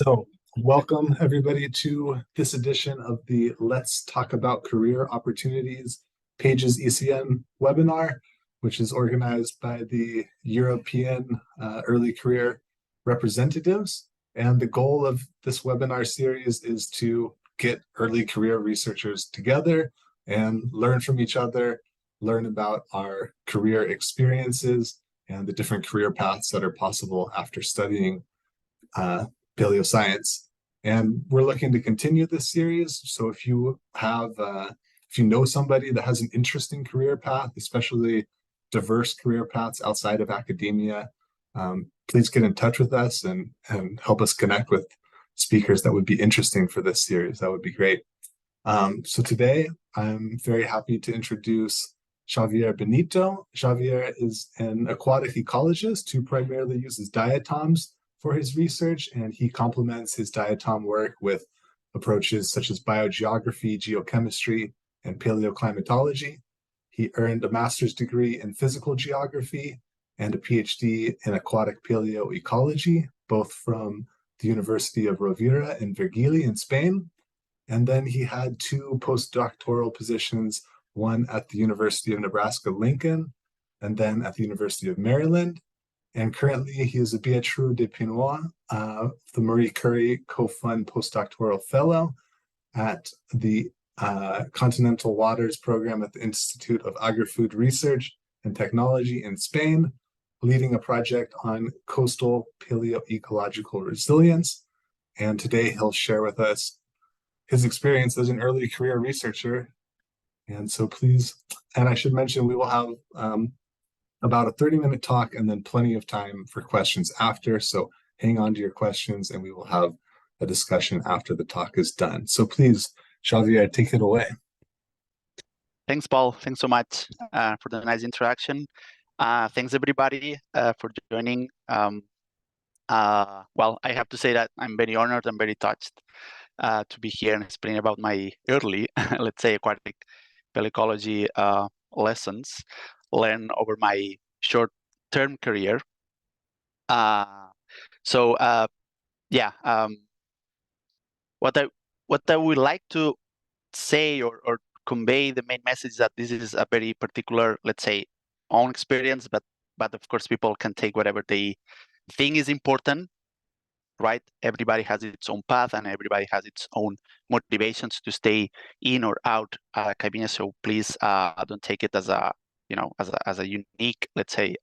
So, welcome everybody to this edition of the Let's Talk About Career Opportunities Pages ECN webinar, which is organized by the European Early Career Representatives. And the goal of this webinar series is to get early career researchers together and learn from each other, learn about our career experiences and the different career paths that are possible after studying paleoscience. And we're looking to continue this series. So if you know somebody that has an interesting career path, especially diverse career paths outside of academia, please get in touch with us and help us connect with speakers that would be interesting for this series. That would be great. So today, I'm very happy to introduce Xavier Benito. Xavier is an aquatic ecologist who primarily uses diatoms for his research, and he complements his diatom work with approaches such as biogeography, geochemistry, and paleoclimatology. He earned a master's degree in physical geography and a PhD in aquatic paleoecology, both from the University of Rovira in Virgili in Spain. And then he had two postdoctoral positions, one at the University of Nebraska-Lincoln, and then at the University of Maryland. And currently he is a Beatrice de Pinois, the Marie Curie Co-Fund Postdoctoral Fellow at the Continental Waters Program at the Institute of Agri-Food Research and Technology in Spain, leading a project on coastal paleoecological resilience. And today he'll share with us his experience as an early career researcher. And so please, and I should mention, we will have about a 30-minute talk and then plenty of time for questions after. So hang on to your questions and we will have a discussion after the talk is done. So please, Xavier, take it away. Thanks, Paul. Thanks so much for the nice introduction. Thanks, everybody, for joining. Well, I have to say that I'm very honored and very touched to be here and explain about my early, let's say, aquatic paleoecology lessons learned over my short-term career. What I would like to say or convey, the main message, that this is a very particular, let's say, own experience, but of course people can take whatever they think is important, right? Everybody has its own path and everybody has its own motivations to stay in or out academia. So please don't take it as a as a unique, let's say,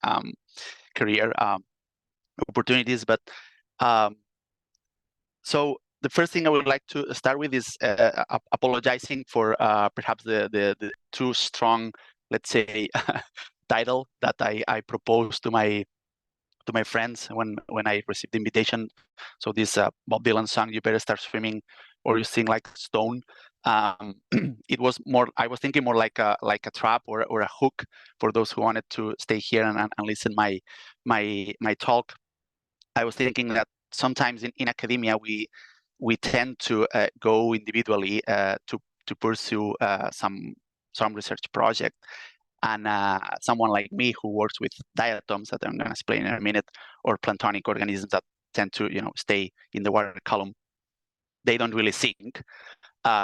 career opportunities. But so the first thing I would like to start with is apologizing for perhaps the too strong, let's say, title that I proposed to my friends when I received the invitation. So this Bob Dylan song, "You Better Start Swimming or You Sink Like a Stone." It was more, I was thinking more like a trap or a hook for those who wanted to stay here and listen my talk. I was thinking that sometimes in academia we tend to go individually to pursue some research project. And someone like me who works with diatoms that I'm going to explain in a minute, or planktonic organisms that tend to stay in the water column, they don't really sink.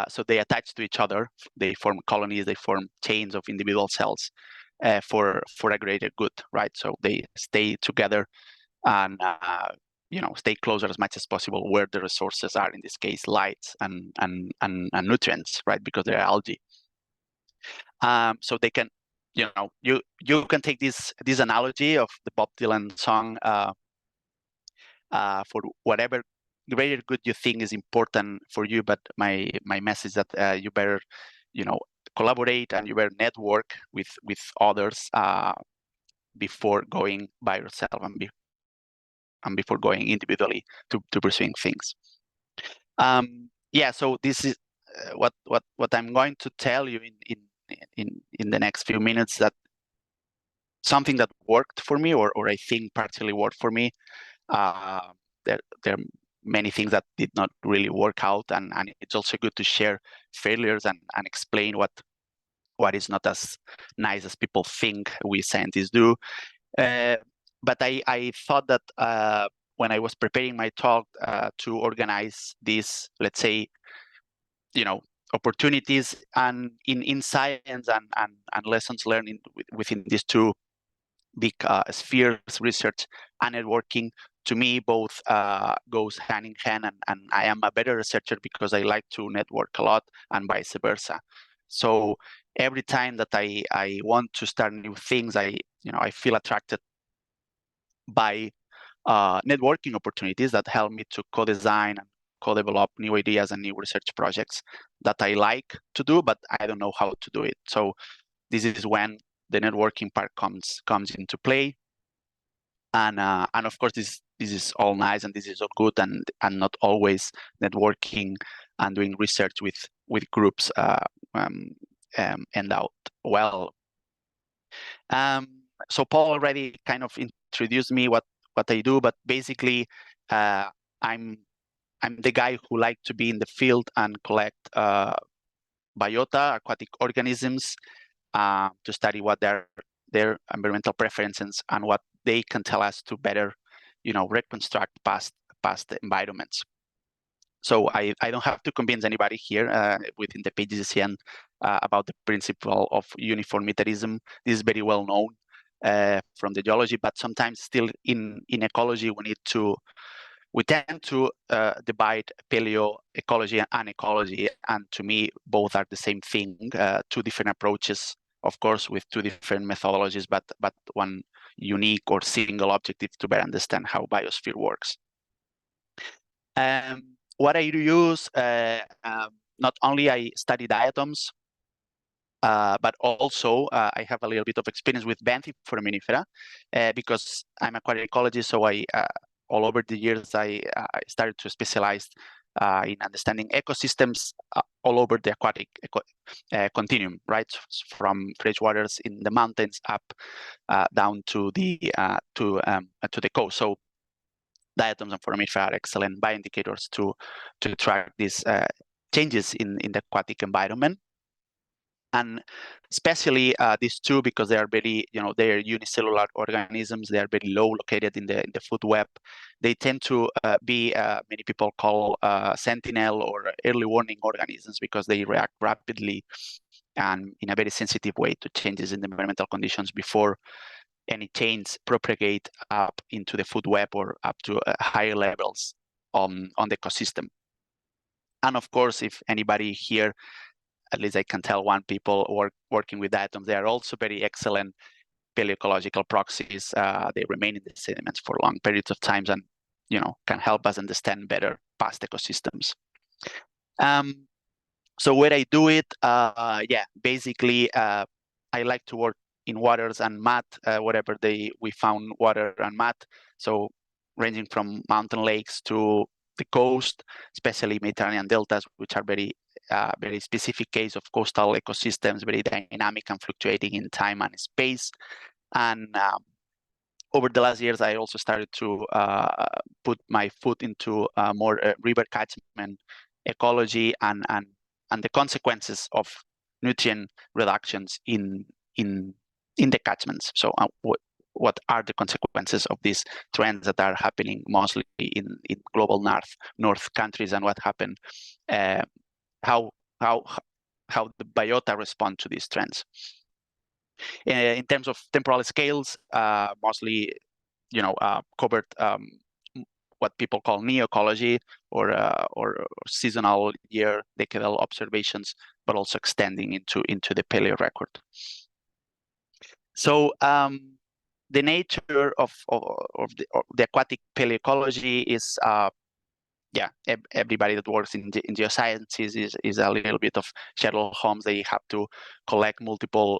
So they attach to each other. They form colonies. They form chains of individual cells for a greater good, right? So they stay together and stay closer as much as possible where the resources are. In this case, light and nutrients, right? Because they're algae. So they can. You can take this analogy of the Bob Dylan song for whatever greater good you think is important for you. But my message that you better collaborate and you better network with others before going by yourself and before going individually to pursuing things. So this is what I'm going to tell you in the next few minutes, that something that worked for me, or I think partially worked for me. There are many things that did not really work out, and it's also good to share failures and explain what is not as nice as people think we scientists do. But I thought that when I was preparing my talk to organize these, let's say, opportunities and in science and lessons learned within these two big spheres, research and networking, to me both goes hand in hand, and I am a better researcher because I like to network a lot, and vice versa. So every time that I want to start new things, I feel attracted by networking opportunities that help me to co-design and co-develop new ideas and new research projects that I like to do, but I don't know how to do it. So this is when the networking part comes into play, and of course this is all nice and this is all good, and not always networking and doing research with groups end out well. So Paul already kind of introduced me what I do, but basically I'm the guy who like to be in the field and collect biota, aquatic organisms, to study what their environmental preferences and what they can tell us to better, reconstruct past environments. So I don't have to convince anybody here within the PGCN about the principle of uniformitarianism. This is very well known from the geology, but sometimes still in ecology we tend to divide paleoecology and ecology, and to me both are the same thing. Two different approaches, of course, with two different methodologies, but one unique or single objective to better understand how biosphere works. What I use, not only I study diatoms, but also I have a little bit of experience with benthic foraminifera because I'm aquatic ecologist. So I, all over the years, I started to specialize in understanding ecosystems all over the aquatic continuum, right? From freshwaters in the mountains up down to the coast. So diatoms and foraminifera are excellent bioindicators to track these changes in the aquatic environment. And especially these two, because they are very, they are unicellular organisms. They are very low located in the food web. They tend to be, many people call sentinel or early warning organisms, because they react rapidly and in a very sensitive way to changes in the environmental conditions before any change propagate up into the food web or up to higher levels on the ecosystem. And of course, if anybody here, at least I can tell one people working with diatoms, they are also very excellent paleoecological proxies. They remain in the sediments for long periods of times and, can help us understand better past ecosystems. So where I do it, basically, I like to work in waters and mud, wherever we found water and mud. So ranging from mountain lakes to the coast, especially Mediterranean deltas, which are very specific case of coastal ecosystems, very dynamic and fluctuating in time and space. And over the last years, I also started to put my foot into more river catchment ecology and the consequences of nutrient reductions in the catchments. So what are the consequences of these trends that are happening mostly in global north countries, and what happened, how the biota respond to these trends. In terms of temporal scales, mostly, covered what people call neoecology or seasonal year decadal observations, but also extending into the paleo record. So the nature of the aquatic paleoecology is, everybody that works in geosciences is a little bit of Sherlock Holmes. They have to collect multiple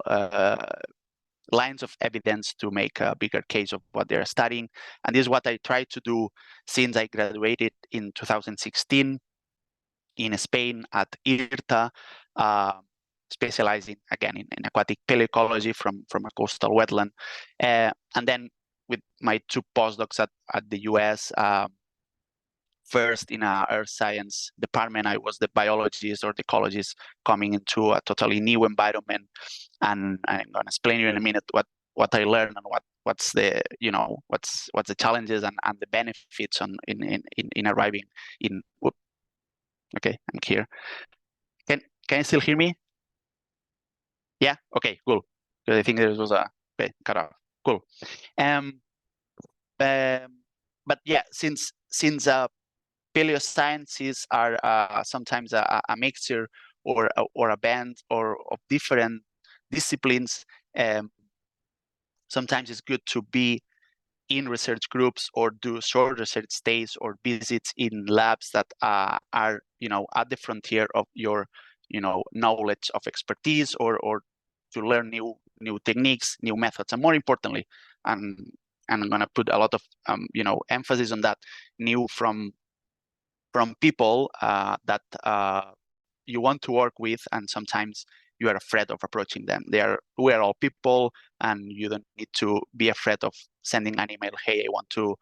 lines of evidence to make a bigger case of what they're studying. And this is what I tried to do since I graduated in 2016 in Spain at IRTA, specializing again in aquatic paleoecology from a coastal wetland. And then with my two postdocs at the US, first in our earth science department, I was the biologist or the ecologist coming into a totally new environment. And I'm going to explain you in a minute what what I learned and what's the what's the challenges and the benefits in arriving in. Whoop. Okay, I'm here. Can you still hear me? Yeah. Okay. Cool. I think there was a cut off. Cool. But yeah, since paleosciences are sometimes a mixture or a band or of different disciplines, sometimes it's good to be in research groups or do short research stays or visits in labs that are at the frontier of your knowledge of expertise or to learn new techniques, new methods, and more importantly, and I'm going to put a lot of emphasis on that, new from people that you want to work with, and sometimes you are afraid of approaching them. We are all people, and you don't need to be afraid of sending an email. Hey, I want to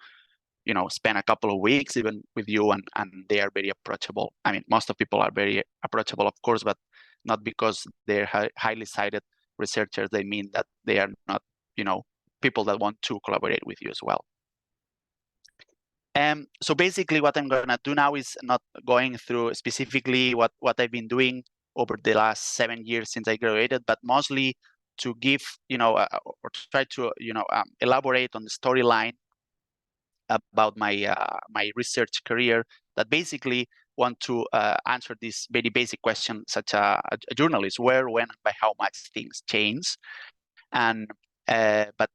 spend a couple of weeks even with you, and they are very approachable. I mean, most of people are very approachable, of course, but not because they're highly cited researchers. They mean that they are not people that want to collaborate with you as well. So basically what I'm going to do now is not going through specifically what I've been doing over the last 7 years since I graduated, but mostly to give, or to try to, elaborate on the storyline about my research career that basically want to answer this very basic question, such a journalist, where, when, and by how much things change. And but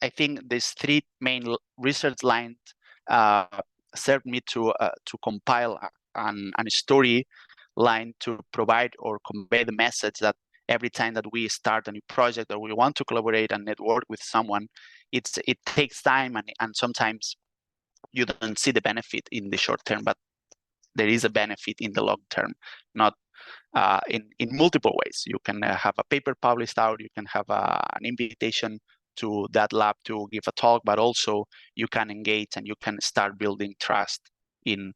I think these three main research lines served me to compile a story line to provide or convey the message that every time that we start a new project or we want to collaborate and network with someone, it takes time, and sometimes you don't see the benefit in the short term, but there is a benefit in the long term, not in multiple ways. You can have a paper published out, you can have an invitation to that lab to give a talk, but also you can engage and you can start building trust in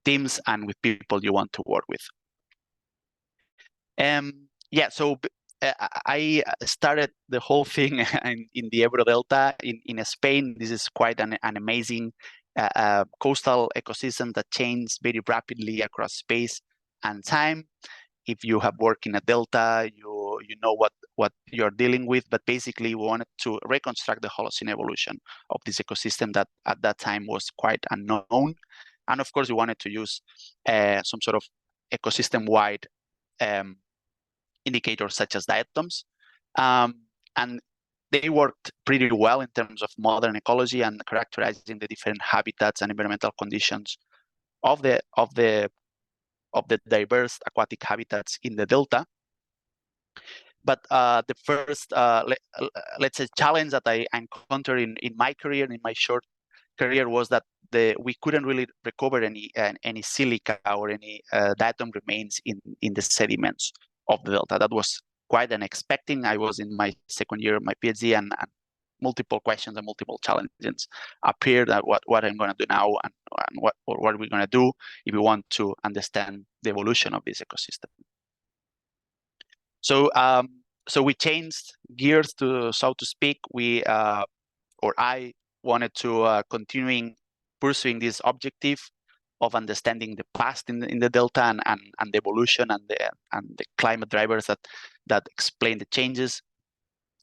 teams and with people you want to work with. Yeah, so I started the whole thing in the Ebro Delta in Spain. This is quite an amazing coastal ecosystem that changes very rapidly across space and time. If you have worked in a delta, you know what you're dealing with. But basically, we wanted to reconstruct the Holocene evolution of this ecosystem that at that time was quite unknown. And of course, we wanted to use some sort of ecosystem-wide indicators such as diatoms. And they worked pretty well in terms of modern ecology and characterizing the different habitats and environmental conditions of the diverse aquatic habitats in the delta. But the first, let's say, challenge that I encountered in my career, in my short career, was that we couldn't really recover any silica or any diatom remains in the sediments of the delta. That was quite unexpected. I was in my second year of my PhD, and multiple questions and multiple challenges appeared at what I'm going to do now, and what are we going to do if we want to understand the evolution of this ecosystem. So so we changed gears, to so to speak. I wanted to continuing pursuing this objective of understanding the past in the delta and the evolution and the climate drivers that explain the changes.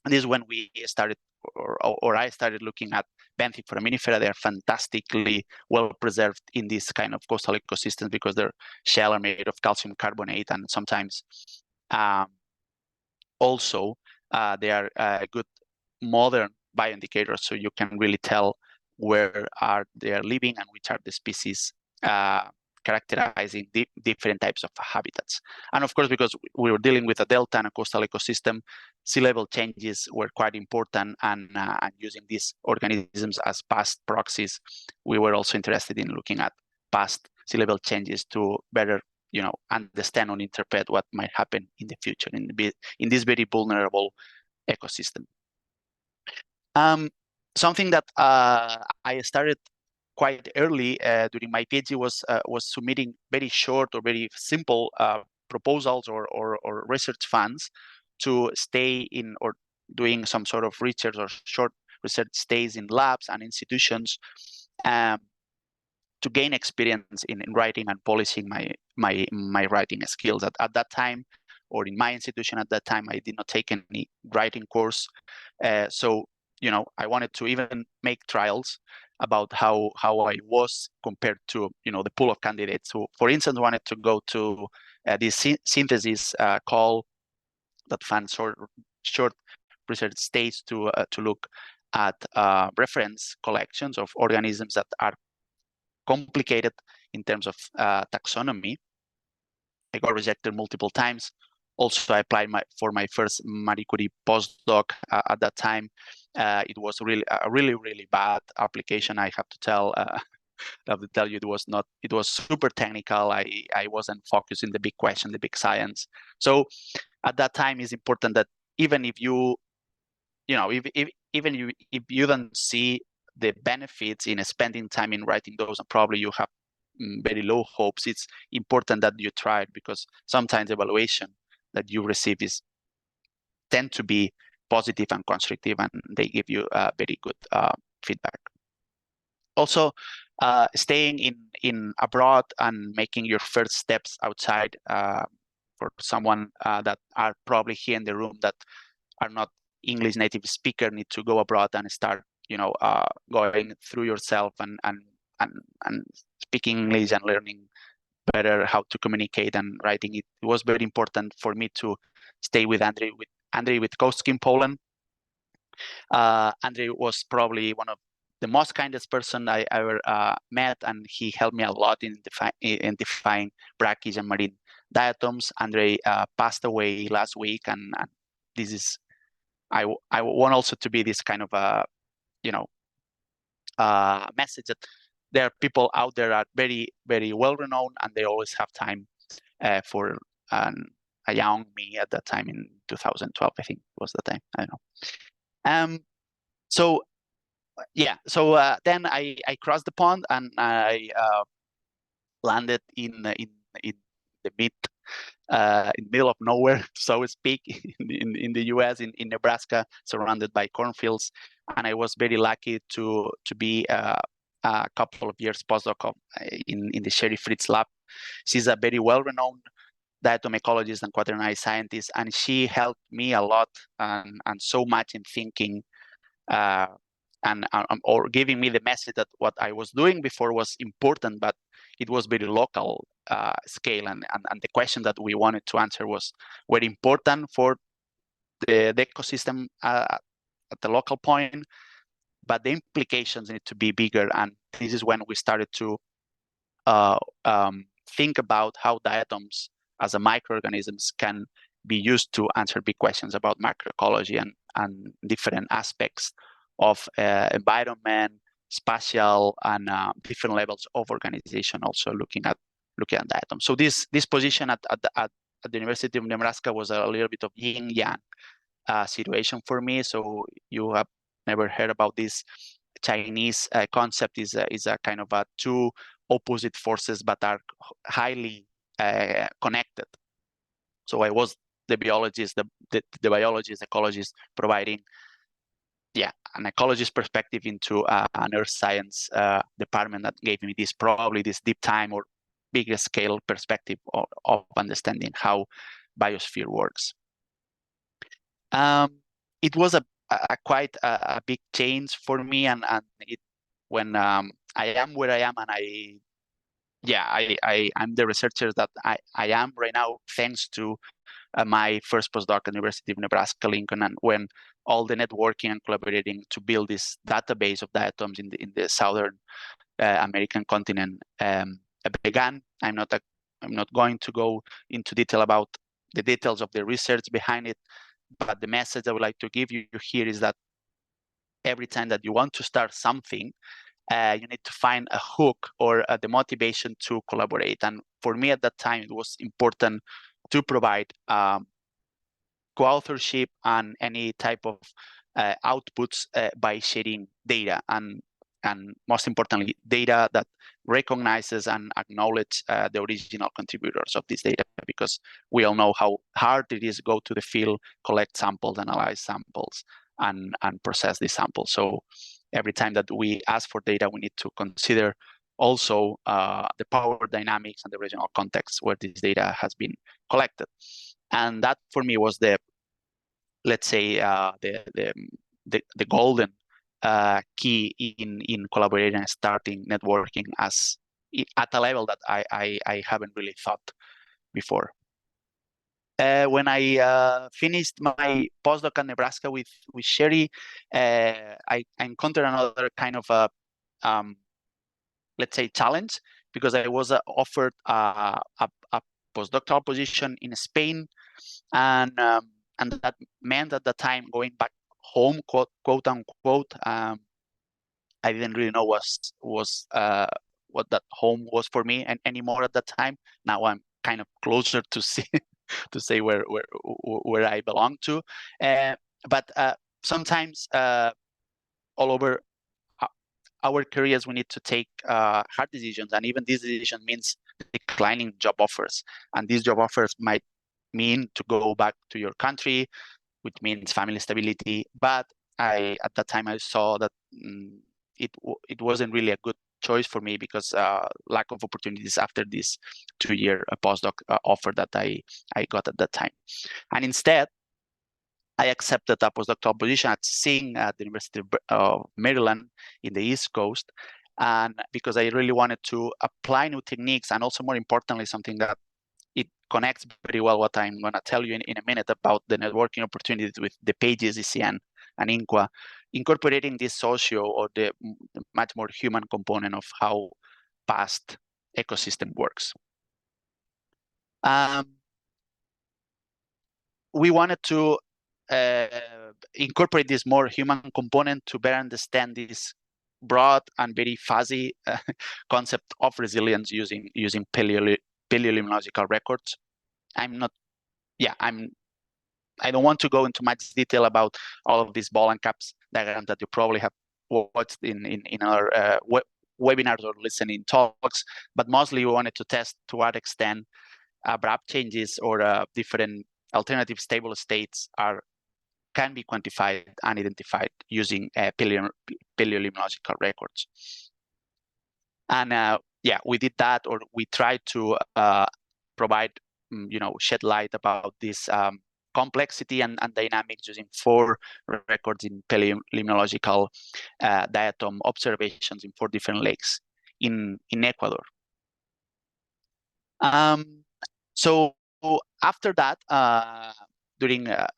And this is when we started, or I started looking at benthic foraminifera. They are fantastically well preserved in this kind of coastal ecosystems because their shell are made of calcium carbonate, and sometimes also they are good modern bioindicators, so you can really tell where they are living and which are the species characterizing different types of habitats. And of course, because we were dealing with a delta and a coastal ecosystem, sea level changes were quite important, and using these organisms as past proxies, we were also interested in looking at past sea level changes to better understand and interpret what might happen in the future in this very vulnerable ecosystem. Something that I started quite early during my PhD was submitting very short or very simple proposals or research funds to stay in or doing some sort of research or short research stays in labs and institutions to gain experience in writing and polishing my writing skills. At that time, or in my institution at that time, I did not take any writing course. So, I wanted to even make trials about how I was compared to, the pool of candidates who, for instance, wanted to go to this synthesis call that fund short research stays to look at reference collections of organisms that are complicated in terms of taxonomy. I got rejected multiple times. Also, I applied for my first Marie Curie postdoc at that time. It was really a really bad application. I have to tell. I have to tell you, it was super technical. I wasn't focused in the big question, the big science. So at that time, it's important that even if you, if you don't see the benefits in spending time in writing those, and probably you have very low hopes, it's important that you try it, because sometimes evaluation that you receive tend to be positive and constructive, and they give you very good feedback. Also, staying in abroad and making your first steps outside, for someone that are probably here in the room that are not English native speaker, need to go abroad and start, going through yourself and speaking English and learning better how to communicate and writing. It was very important for me to stay with Andrzej Witkowski in Poland. Andrzej was probably one of the most kindest person I ever met, and he helped me a lot in identifying brackish and marine diatoms. Andrzej passed away last week, and this is, I want also to be this kind of a, message that there are people out there that are very, very well renowned, and they always have time for a young me at that time in 2012, I think was the time. I don't know. So yeah, so then I crossed the pond and I landed in the middle of nowhere, so to speak, in the U.S. in Nebraska, surrounded by cornfields, and I was very lucky to be a couple of years postdoc in the Sherry Fritz lab. She's a very well-renowned diatom ecologist and quaternary scientist, and she helped me a lot and so much in thinking or giving me the message that what I was doing before was important, but it was very local scale, and the question that we wanted to answer was very important for the ecosystem at the local point, but the implications need to be bigger. And this is when we started to think about how diatoms as a microorganisms can be used to answer big questions about macroecology and different aspects of environment, spatial, and different levels of organization, also looking at diatoms. So this position at the University of Nebraska was a little bit of yin-yang situation for me. So you have never heard about this Chinese concept, is a kind of two opposite forces, but are highly connected. So I was the biologist, the biologist, ecologist, providing an ecologist perspective into an earth science department that gave me probably this deep time or bigger scale perspective of understanding how biosphere works. It was quite a big change for me, and when I am where I am, and I'm the researcher that I am right now, thanks to my first postdoc at the University of Nebraska-Lincoln, and when all the networking and collaborating to build this database of diatoms in the southern American continent began. I'm not going to go into detail about the details of the research behind it, but the message I would like to give you here is that every time that you want to start something, you need to find a hook or the motivation to collaborate. And for me at that time, it was important to provide co-authorship and any type of outputs by sharing data. And and most importantly, data that recognizes and acknowledges the original contributors of this data, because we all know how hard it is to go to the field, collect samples, analyze samples, and process these samples. So every time that we ask for data, we need to consider also the power dynamics and the regional context where this data has been collected. And that for me was the, let's say, the golden key in collaborating and starting networking as at a level that I haven't really thought before. When I finished my postdoc at Nebraska with Sherry, I encountered another kind of let's say, challenge, because I was offered a postdoctoral position in Spain, and that meant at the time going back home, quote unquote. I didn't really know what that home was for me anymore at that time. Now I'm kind of closer to see to say where I belong to, but sometimes all over our careers, we need to take hard decisions, and even this decision means declining job offers. And these job offers might mean to go back to your country, which means family stability. But at that time, I saw that it wasn't really a good choice for me, because lack of opportunities after this 2-year postdoc offer that I got at that time. And instead, I accepted a postdoctoral position at SING at the University of Maryland in the East Coast, and because I really wanted to apply new techniques, and also more importantly, something that it connects very well what I'm going to tell you in a minute about the networking opportunities with the Pages, ECN, and INQUA, incorporating this socio or the much more human component of how past ecosystem works. We wanted to incorporate this more human component to better understand this broad and very fuzzy concept of resilience using paleolimnological records. I don't want to go into much detail about all of these ball and caps diagrams that you probably have watched in our webinars or listening talks, but mostly we wanted to test to what extent abrupt changes or different alternative stable states can be quantified and identified using paleolimnological records. And we did that, or we tried to provide, shed light about this complexity and dynamics using 4 records in paleolimnological diatom observations in 4 different lakes in Ecuador. So after that,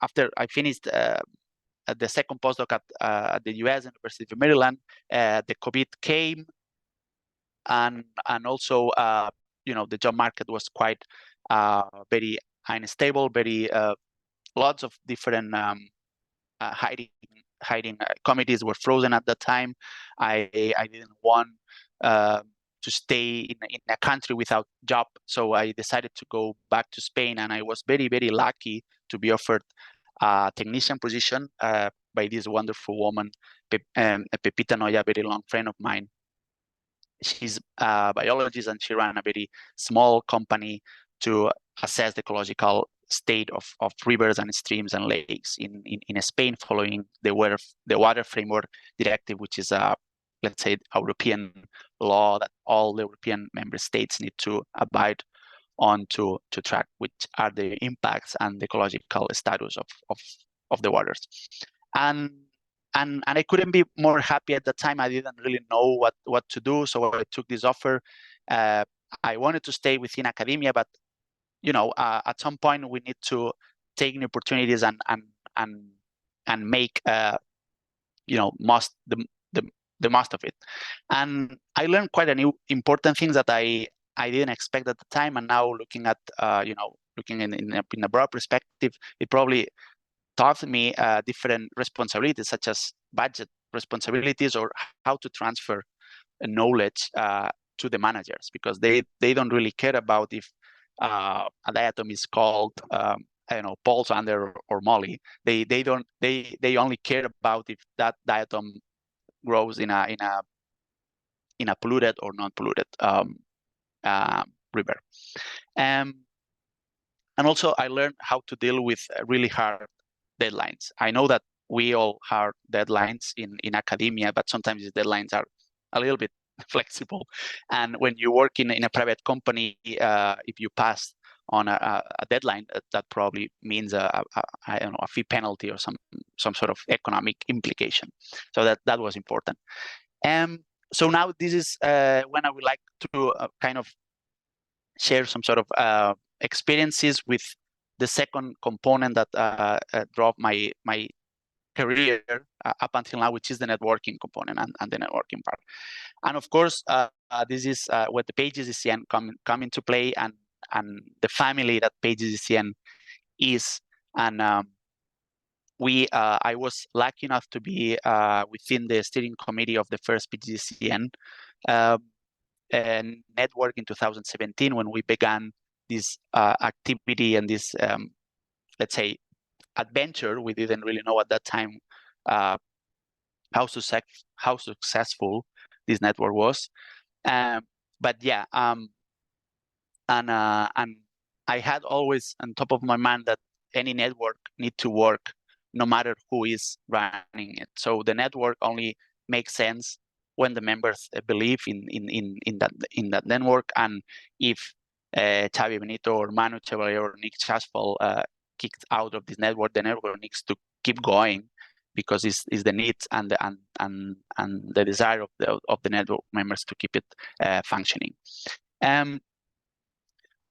after I finished the second postdoc at the U.S. University of Maryland, the COVID came, and also the job market was quite very unstable, very lots of different hiding committees were frozen at that time. I didn't want to stay in a country without job, so I decided to go back to Spain, and I was very, very lucky to be offered a technician position by this wonderful woman, Pepita Noya, a very long friend of mine. She's a biologist, and she ran a very small company to assess the ecological state of rivers and streams and lakes in Spain, following the Water Framework Directive, which is let's say, a European law that all the European member states need to abide on to track which are the impacts and the ecological status of the waters. And I couldn't be more happy at the time. I didn't really know what to do, so I took this offer. I wanted to stay within academia, but at some point we need to take new opportunities and make the most of it. And I learned quite a new important things that I didn't expect at the time. And now looking at looking in a broad perspective, it probably taught me different responsibilities, such as budget responsibilities, or how to transfer knowledge to the managers, because they don't really care about if a diatom is called Paul, Sander, or Molly. They only care about if that diatom grows in a in a polluted or non-polluted river. And also I learned how to deal with really hard deadlines. I know that we all have deadlines in academia, but sometimes these deadlines are a little bit flexible. And when you work in a private company, if you pass on a deadline, that probably means I don't know, a fee penalty or some sort of economic implication. So that was important. So now this is when I would like to kind of share some sort of experiences with the second component that drove my career up until now, which is the networking component and the networking part. And of course, this is where the PagesDCN come into play, and the family that PagesDCN is. And I was lucky enough to be within the steering committee of the first PagesDCN network in 2017, when we began this activity and this, let's say, adventure. We didn't really know at that time how successful this network was. But yeah, and I had always on top of my mind that any network need to work no matter who is running it. So the network only makes sense when the members believe in that network. And if Xavier Benito or Manu Chevalier or Nick Chasfall kicked out of this network, the network needs to keep going, because it's the needs and the desire of the network members to keep it functioning.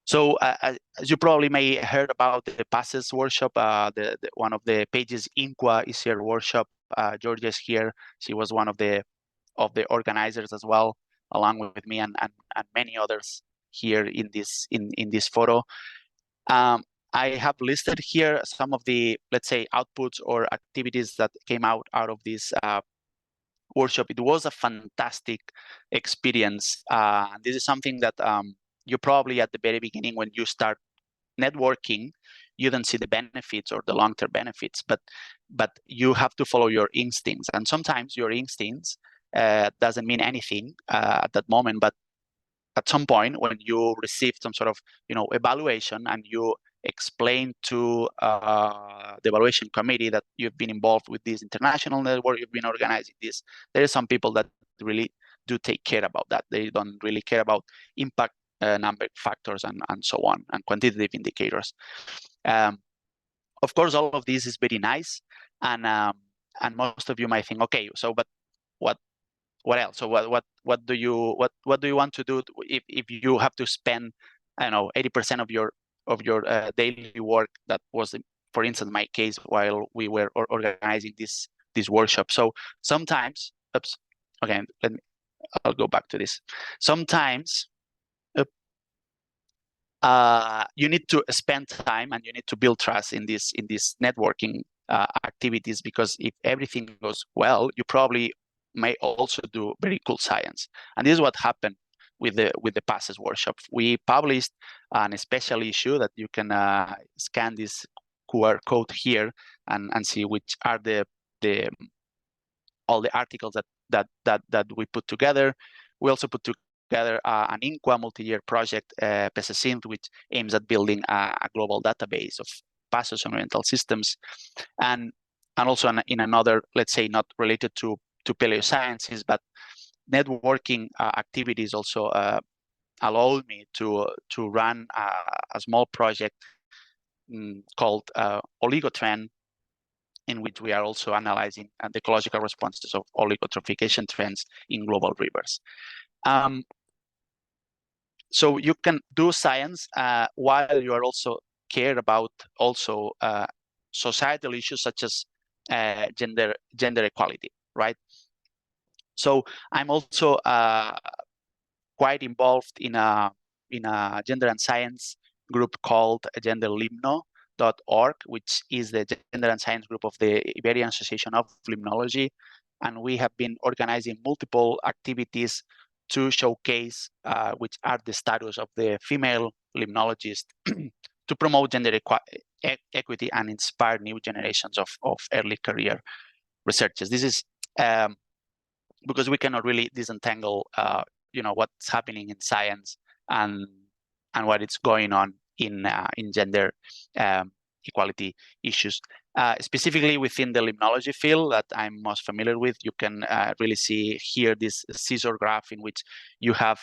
So as you probably may have heard about the PASES workshop, one of the Pages Inqua is here workshop. Georgia is here. She was one of the organizers as well, along with me and many others here in this photo. I have listed here some of the, let's say, outputs or activities that came out of this workshop. It was a fantastic experience. This is something that you probably at the very beginning, when you start networking, you don't see the benefits or the long-term benefits, but you have to follow your instincts. And sometimes your instincts doesn't mean anything at that moment, but at some point when you receive some sort of evaluation and you explain to the evaluation committee that you've been involved with this international network, you've been organizing this, there are some people that really do take care about that. They don't really care about impact number factors and so on, and quantitative indicators. Of course, all of this is very nice, and most of you might think, okay, so but what else? So what do you want to do if you have to spend, I don't know, 80% of your daily work? That was, for instance, my case while we were organizing this workshop. So sometimes, okay, I'll go back to this. Sometimes you need to spend time and you need to build trust in this networking activities, because if everything goes well, you probably may also do very cool science. And this is what happened with the PASES workshop. We published an special issue that you can scan this QR code here and see which are all the articles that we put together. We also put together an Inqua multi-year project, PESESYNTH, which aims at building a global database of PASES environmental systems, and also in another, let's say, not related to paleosciences, but networking activities also allowed me to run a small project called Oligotrend, in which we are also analyzing the ecological responses of oligotrophication trends in global rivers. So you can do science while you are also care about also societal issues such as gender equality, right? So I'm also quite involved in a gender and science group called genderlimno.org, which is the gender and science group of the Iberian Association of Limnology. And we have been organizing multiple activities to showcase which are the status of the female limnologist to promote gender equity and inspire new generations of early career researchers. This is because we cannot really disentangle, what's happening in science and what is going on in gender equality issues. Specifically within the limnology field that I'm most familiar with, you can really see here this scissor graph in which you have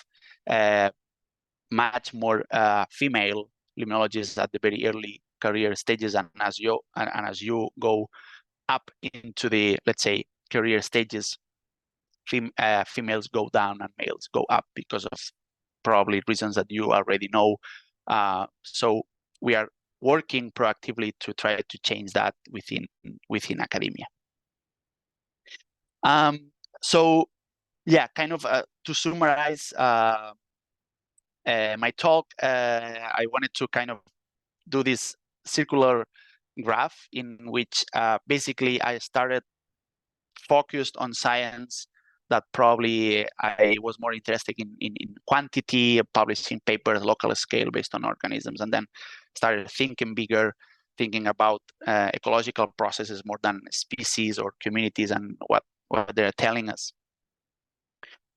much more female limnologists at the very early career stages, and as you go up into the, let's say, career stages, females go down and males go up because of probably reasons that you already know. So we are working proactively to try to change that within academia. So yeah, kind of to summarize my talk, I wanted to kind of do this circular graph in which basically I started focused on science that probably I was more interested in quantity, publishing papers, local scale based on organisms, and then started thinking bigger, thinking about ecological processes more than species or communities and what they're telling us.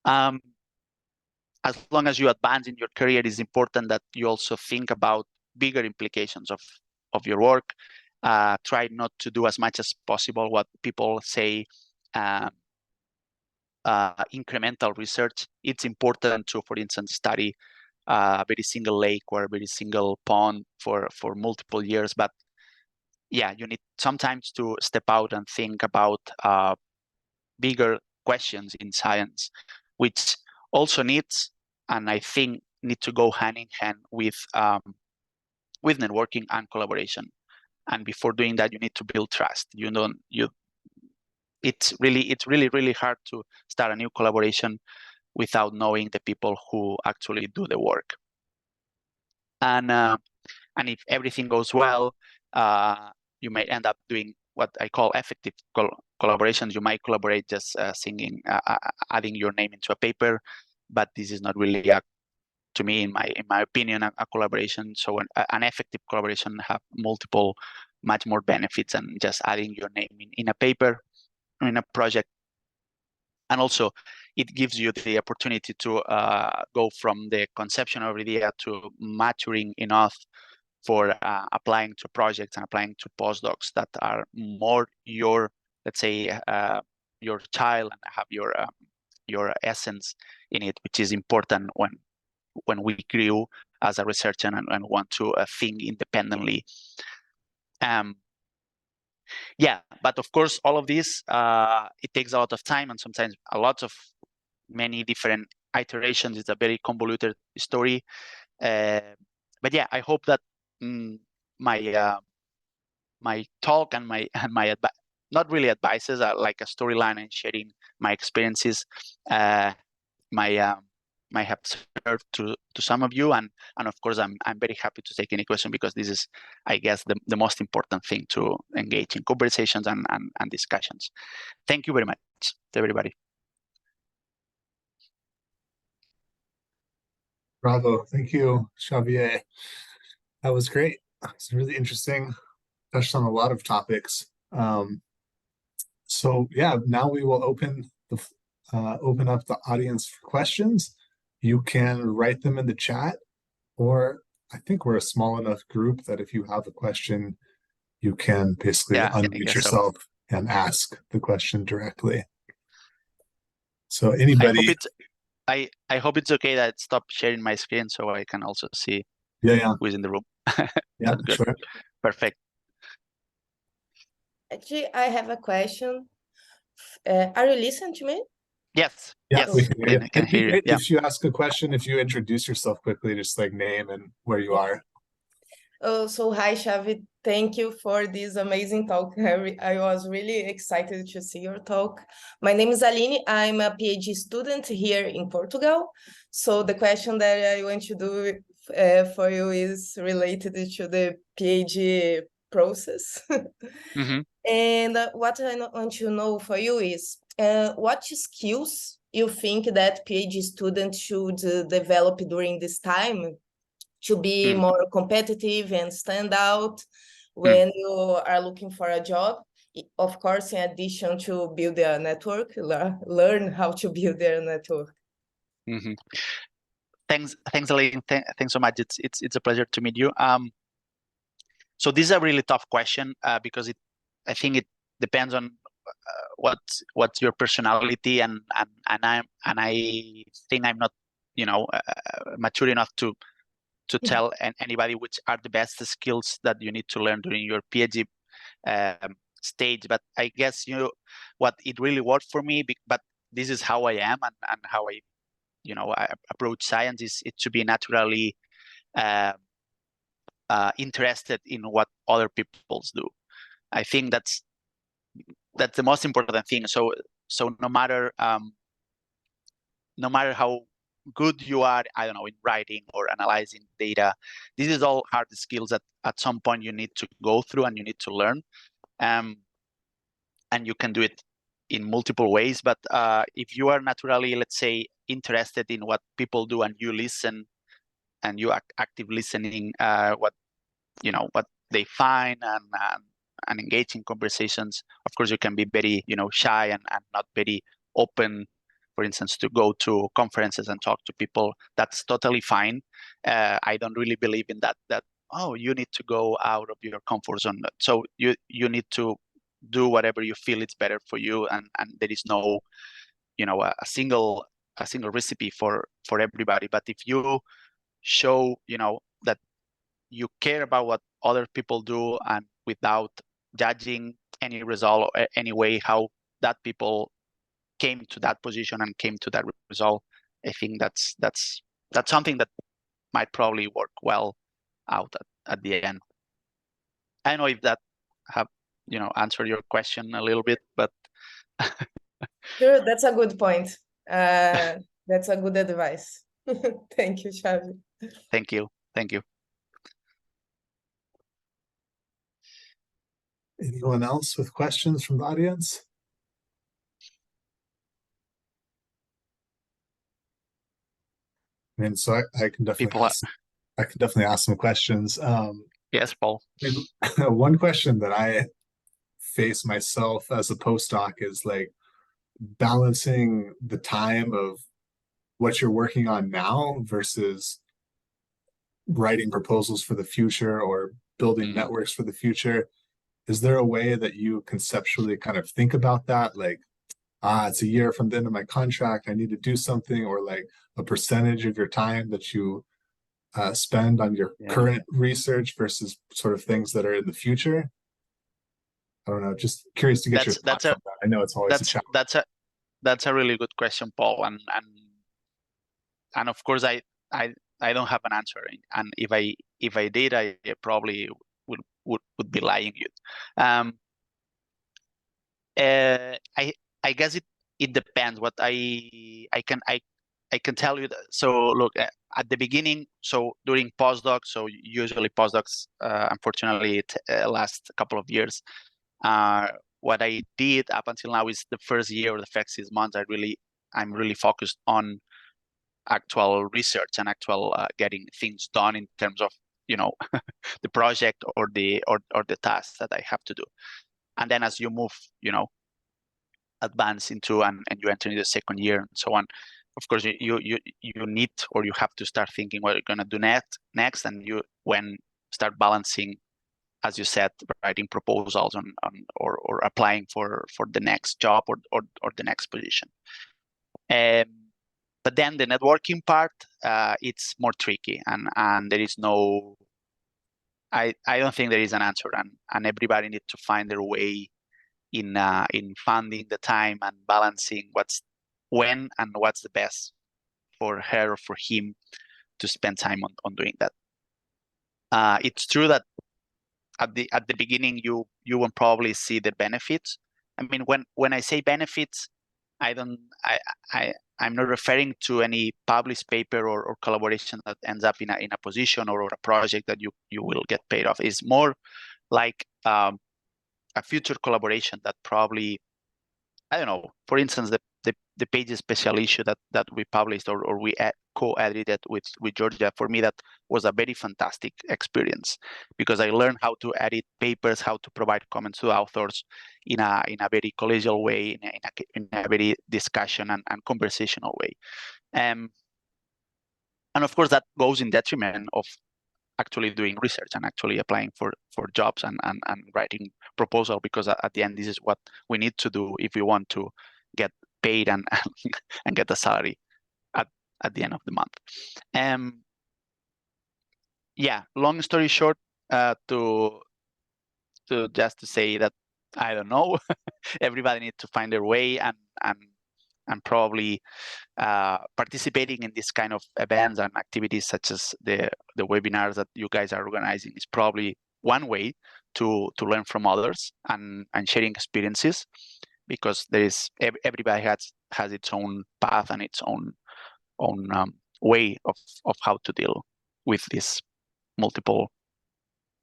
As long as you advance in your career, it is important that you also think about bigger implications of your work. Try not to do as much as possible what people say incremental research. It's important to, for instance, study a very single lake or a very single pond for multiple years. But yeah, you need sometimes to step out and think about bigger questions in science, which also needs, and I think need to go hand in hand with networking and collaboration. And before doing that, you need to build trust. It's really hard to start a new collaboration without knowing the people who actually do the work. And if everything goes well, you may end up doing what I call effective collaborations. You might collaborate just adding your name into a paper, but this is not really to me, in my opinion, a collaboration. So an effective collaboration have much more benefits than just adding your name in a paper, in a project. And also, it gives you the opportunity to go from the conception of idea to maturing enough for applying to projects and applying to postdocs that are more your, let's say, your child and have your essence in it, which is important when we grew as a researcher and want to think independently. Yeah, but of course, all of this, it takes a lot of time and sometimes many different iterations. It's a very convoluted story. But yeah, I hope that my talk and my not really advices, are like a storyline and sharing my experiences might have served to some of you, and of course I'm very happy to take any question, because this is, I guess, the most important thing, to engage in conversations and discussions. Thank you very much to everybody. Bravo. Thank you, Xavier. That was great. It's really interesting. Touched on a lot of topics. So yeah, now we will open up the audience for questions. You can write them in the chat, or I think we're a small enough group that if you have a question, you can basically unmute yourself and ask the question directly. So anybody. I hope it's okay that I stop sharing my screen so I can also see who's in the room. Yeah, sure. Perfect. Actually, I have a question. Are you listening to me? Yes. Yeah, yes. we can hear you. It'd be great if you ask a question, if you introduce yourself quickly, just like name and where you are. Oh, so hi, Xavi. Thank you for this amazing talk. I was really excited to see your talk. My name is Aline. I'm a PhD student here in Portugal. So the question that I want to do for you is related to the PhD process. Mm-hmm. And what I want to know for you is, what skills you think that PhD students should develop during this time to be more competitive and stand out when you are looking for a job? of course, in addition to build their network, learn how to build their network. Mm-hmm. Thanks, Elaine. Thanks so much. It's a pleasure to meet you. So this is a really tough question because I think it depends on what's your personality, and I think I'm not, mature enough to tell anybody which are the best skills that you need to learn during your PhD stage. But I guess what it really worked for me. But this is how I am, and how I approach science is to be naturally interested in what other people do. I think that's the most important thing. So no matter how good you are, I don't know, in writing or analyzing data, this is all hard skills that at some point you need to go through and you need to learn. And you can do it in multiple ways. But if you are naturally, let's say, interested in what people do, and you listen, and you active listening, what they find, and engage in conversations. Of course, you can be very shy and not very open, for instance, to go to conferences and talk to people. That's totally fine. I don't really believe in that you need to go out of your comfort zone. So you need to do whatever you feel it's better for you, and there is no a single recipe for everybody. But if you show that you care about what other people do, and without judging any result or any way how that people came to that position and came to that result, I think that's something that might probably work well out at the end. I don't know if that have answered your question a little bit, but Sure, that's a good point. That's a good advice. Thank you, Xavi. Thank you. Anyone else with questions from the audience? I mean, so I can definitely ask some questions. Yes, Paul. One question that I face myself as a postdoc is like balancing the time of what you're working on now versus writing proposals for the future or building networks for the future. Is there a way that you conceptually kind of think about that? Like, it's a year from the end of my contract, I need to do something, or like a percentage of your time that you spend on your current research versus sort of things that are in the future? I don't know, just curious to get your thoughts on that. I know it's always a challenge. That's a really good question, Paul, and of course I don't have an answer, and if I did, I probably would be lying you. I guess it depends. What I can tell you that, so look, at the beginning, so during postdocs, so usually postdocs unfortunately last a couple of years. What I did up until now is the first year or the first 6 months, I'm really focused on actual research and actual getting things done in terms of the project or the tasks that I have to do. And then as you move advance into and you enter into the second year and so on, of course you need, or you have to start thinking what you're going to do next, and you start balancing, as you said, writing proposals on or applying for the next job or the next position. But then the networking part, it's more tricky, and there is no, I don't think there is an answer, and everybody needs to find their way in funding the time and balancing what's the best for her or for him to spend time on doing that. It's true that at the beginning you won't probably see the benefits. I mean, when I say benefits, I'm not referring to any published paper or collaboration that ends up in a position or a project that you will get paid off. It's more like a future collaboration that probably, I don't know, for instance, the pages special issue that we published or we co-edited with Georgia, for me that was a very fantastic experience, because I learned how to edit papers, how to provide comments to authors in a very collegial way, in a very discussion and conversational way. And of course that goes in detriment of actually doing research and actually applying for jobs and writing proposal, because at the end this is what we need to do if we want to get paid and and get a salary at the end of the month. Yeah, long story short, to just to say that I don't know, everybody needs to find their way and probably participating in this kind of events and activities such as the webinars that you guys are organizing is probably one way to learn from others and sharing experiences, because there is everybody has its own path and its own way of how to deal with these multiple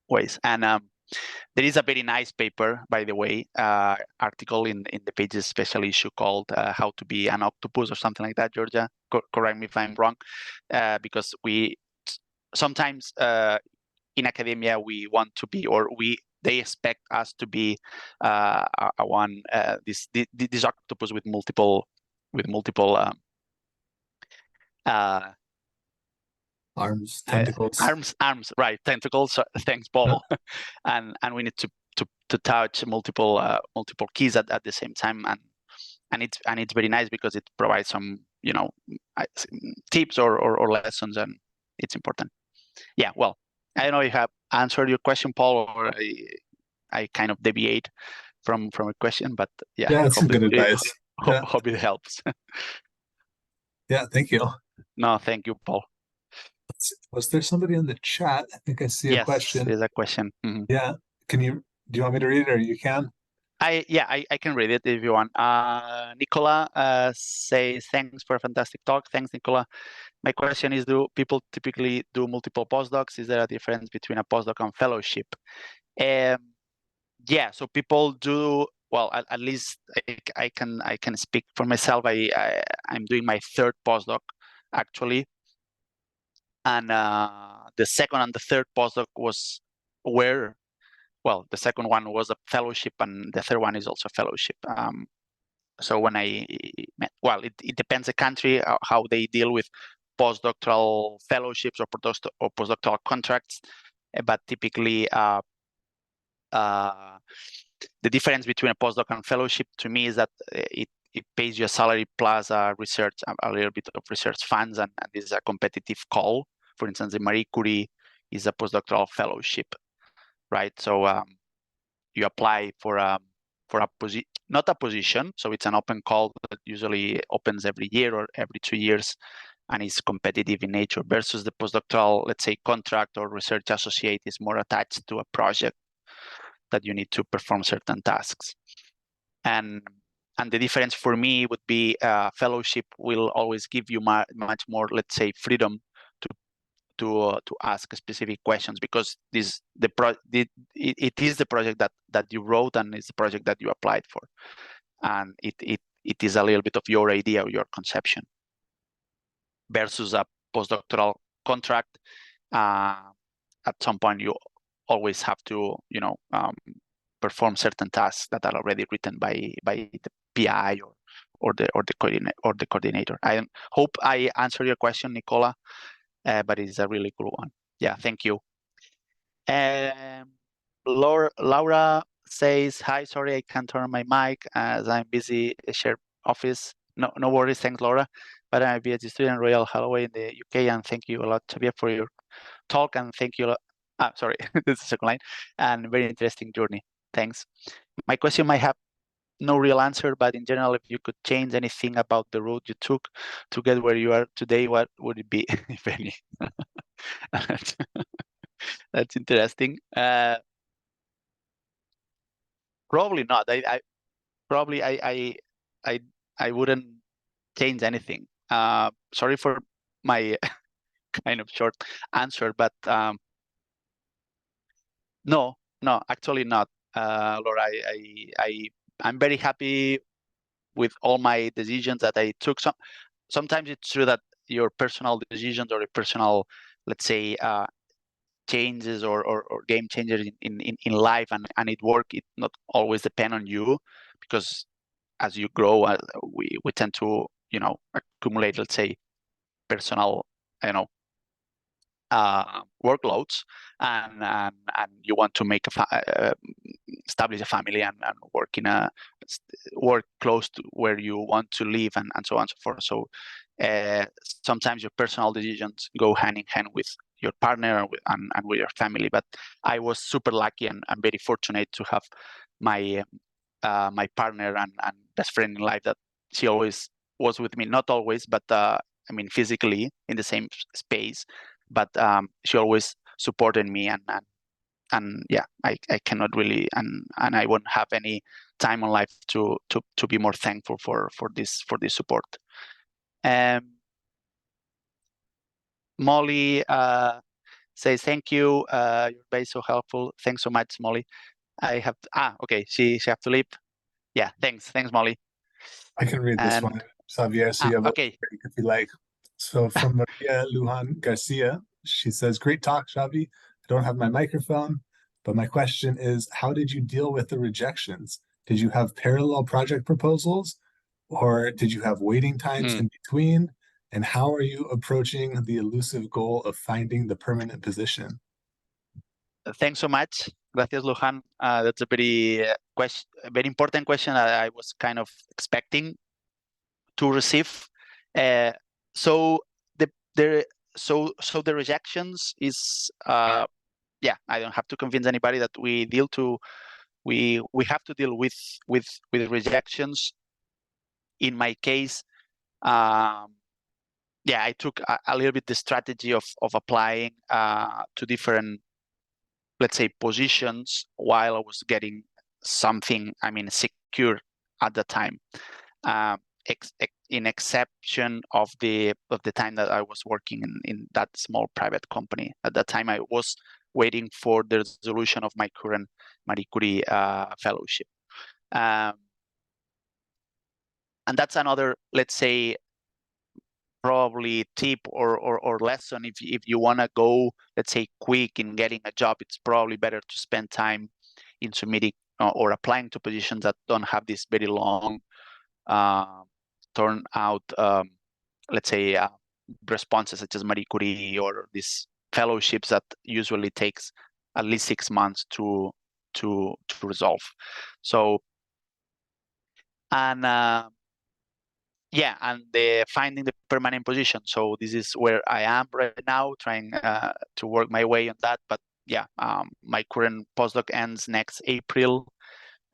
ways. And there is a very nice paper, by the way, article in the Pages special issue called How to Be an Octopus or something like that, Georgia. Correct me if I'm wrong, because we sometimes in academia we want to be, or they expect us to be this octopus with multiple Arms, tentacles. Arms, right? Tentacles. Thanks, Paul. and we need to touch multiple keys at the same time, and it's very nice because it provides some tips or lessons, and it's important. Yeah. Well, I don't know if I have answered your question, Paul, or I kind of deviate from a question, but yeah. Yeah, that's some good advice. Hope it helps. Yeah, thank you. No, thank you, Paul. Was there somebody in the chat? I think I see a question. Yes, there's a question. Mm-hmm. Yeah. Do you want me to read it, or you can? I can read it if you want. Nicola says, thanks for a fantastic talk. Thanks, Nicola. My question is, do people typically do multiple postdocs? Is there a difference between a postdoc and fellowship? Yeah, so people do, well, at least I can speak for myself. I'm doing my third postdoc, actually. And the second and the third postdoc well, the second one was a fellowship, and the third one is also a fellowship. So when it depends the country how they deal with postdoctoral fellowships or postdoctoral contracts, but typically the difference between a postdoc and fellowship to me is that it pays you a salary plus a little bit of research funds, and this is a competitive call. For instance, the Marie Curie is a postdoctoral fellowship, right? So you apply for a position, not a position. So it's an open call that usually opens every year or every 2 years, and is competitive in nature, versus the postdoctoral, let's say, contract or research associate is more attached to a project that you need to perform certain tasks. And the difference for me would be fellowship will always give you much more, let's say, freedom to ask specific questions, because it is the project that you wrote, and it's the project that you applied for, and it is a little bit of your idea or your conception, versus a postdoctoral contract. At some point you always have to perform certain tasks that are already written by the PI or the coordinator. I hope I answered your question, Nicola. But it's a really cool one. Yeah, thank you. Laura says, hi, sorry, I can't turn my mic as I'm busy shared office. No worries, thanks, Laura. But I'm a PhD student, Royal Holloway in the UK, and thank you a lot, Xavier, for your talk, and thank you. Sorry, this is the second line, and very interesting journey. Thanks. My question might have no real answer, but in general, if you could change anything about the road you took to get where you are today, what would it be, if any? That's interesting. Probably not. I wouldn't change anything. Sorry for my kind of short answer, but no, actually not, Laura. I'm very happy with all my decisions that I took. Sometimes it's true that your personal decisions or your personal, let's say, changes or game changers in life and it work, it not always depend on you, because as you grow, we tend to, accumulate, let's say, personal, workloads, and you want to make establish a family and work work close to where you want to live, and so on and so forth. So sometimes your personal decisions go hand in hand with your partner and with your family. But I was super lucky and very fortunate to have my my partner and best friend in life, that she always was with me, not always, but physically in the same space, but she always supported me, and yeah, I cannot really, and I won't have any time on life to be more thankful for this support. Molly says thank you. You're very so helpful. Thanks so much, Molly. I have okay. She have to leave. Yeah, thanks, Molly. I can read this one, Xavier, so you have okay. a break if you like. So from Maria Lujan Garcia, she says, "Great talk, Xavi. I don't have my microphone, but my question is, how did you deal with the rejections? Did you have parallel project proposals, or did you have waiting times in between? And how are you approaching the elusive goal of finding the permanent position?" Thanks so much. Gracias, Lujan. That's a very very important question that I was kind of expecting to receive. So the rejections is yeah, I don't have to convince anybody that we have to deal with rejections. In my case, yeah, I took a little bit the strategy of applying to different, let's say, positions while I was getting something, secure at the time. In exception of the time that I was working in that small private company. At that time, I was waiting for the resolution of my current Marie Curie fellowship. And that's another, let's say, probably tip or lesson. If you want to go, let's say, quick in getting a job, it's probably better to spend time in submitting or applying to positions that don't have this very long turn out, let's say, responses, such as Marie Curie or these fellowships that usually takes at least 6 months to resolve. So, and yeah, and finding the permanent position. So this is where I am right now, trying to work my way on that. But yeah, my current postdoc ends next April,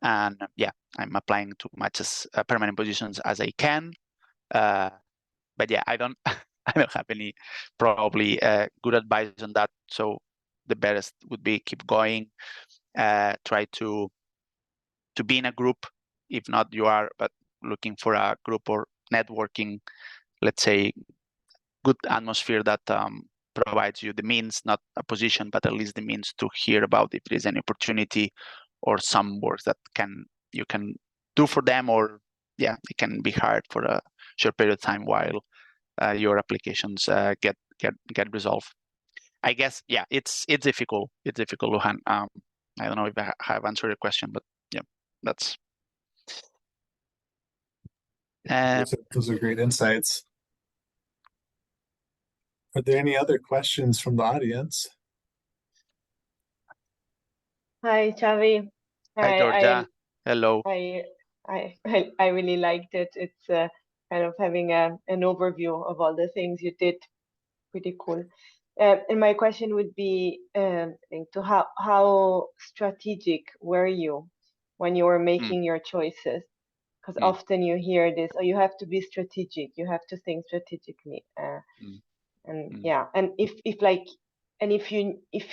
and yeah, I'm applying to much as permanent positions as I can. But yeah, I don't I don't have any probably good advice on that. So the best would be keep going, try to be in a group, if not you are, but looking for a group or networking, let's say, good atmosphere that provides you the means, not a position, but at least the means to hear about if there is any opportunity or some work that you can do for them, or yeah, it can be hard for a short period of time while your applications get resolved. I guess, yeah, it's difficult. It's difficult, Lujan. I don't know if I have answered your question, but yeah, that's. Those are great insights. Are there any other questions from the audience? Hi, Xavi. Hi, Georgia. Hello. I really liked it. It's kind of having an overview of all the things you did. Pretty cool. And my question would be to how strategic were you when you were making your choices? Because often you hear this, oh, you have to be strategic, you have to think strategically. And yeah, and if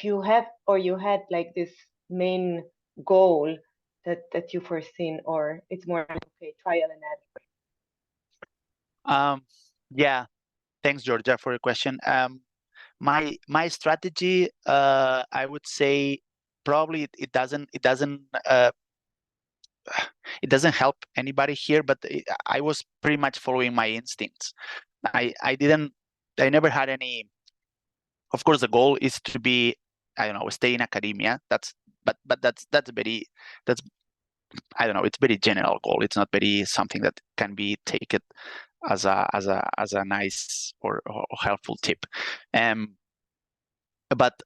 you have, or you had like this main goal that you foreseen, or it's more like, okay, trial and error. Yeah, thanks, Georgia, for your question. My strategy, I would say, probably it doesn't it doesn't help anybody here, but I was pretty much following my instincts. I never had any. Of course, the goal is to be, I don't know, stay in academia. That's I don't know. It's very general goal. It's not very something that can be taken as a nice or helpful tip. But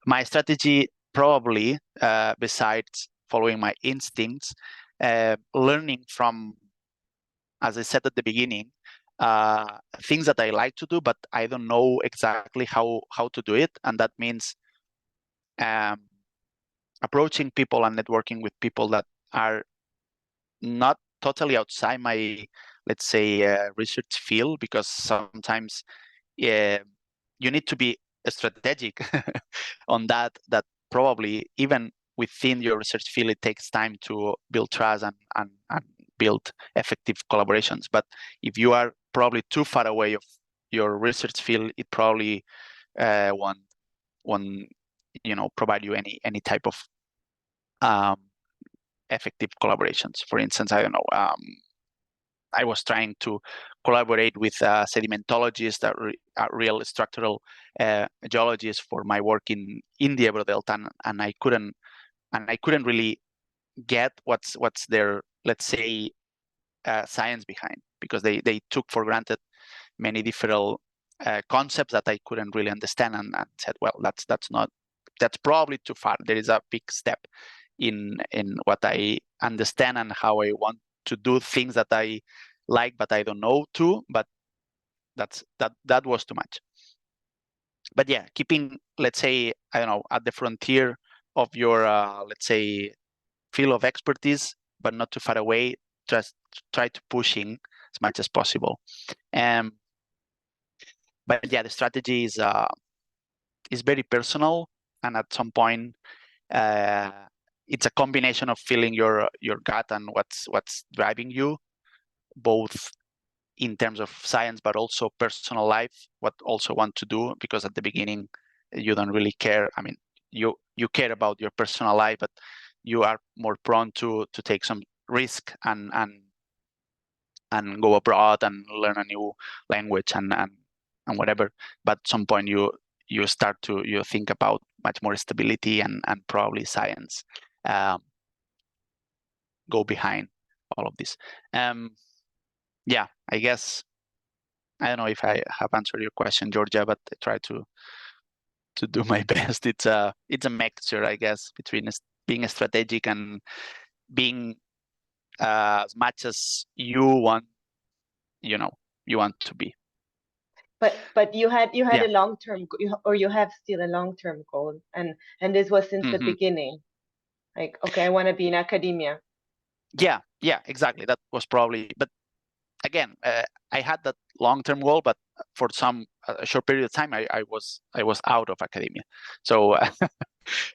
my strategy probably, besides following my instincts, learning from, as I said at the beginning, things that I like to do, but I don't know exactly how to do it, and that means approaching people and networking with people that are not totally outside my, let's say, research field, because sometimes you need to be strategic on that probably even within your research field, it takes time to build trust and build effective collaborations. But if you are probably too far away of your research field, it probably won't provide you any type of effective collaborations. For instance, I don't know, I was trying to collaborate with sedimentologists, real structural geologists for my work in the Ebro Delta, and I couldn't really get what's their, let's say, science behind, because they took for granted many different concepts that I couldn't really understand, and said, well, that's probably too far. There is a big step in what I understand and how I want to do things that I like, but I don't know too. But that was too much. But yeah, keeping, let's say, I don't know, at the frontier of your let's say, field of expertise, but not too far away. Just try to pushing as much as possible. But yeah, the strategy is very personal, and at some point, it's a combination of feeling your gut and what's driving you, both in terms of science, but also personal life, what also want to do, because at the beginning you don't really care. I mean, you care about your personal life, but you are more prone to take some risk and go abroad and learn a new language and whatever. But at some point you start to think about much more stability and probably science go behind all of this. Yeah, I guess, I don't know if I have answered your question, Georgia, but I try to do my best. It's a mixture, I guess, between being strategic and being as much as you want to be. But you had Yeah. a long-term, or you have still a long-term goal, and this was since the beginning. Like, okay, I want to be in academia. Yeah, exactly. That was probably, but again, I had that long-term goal, but for a short period of time, I was out of academia. So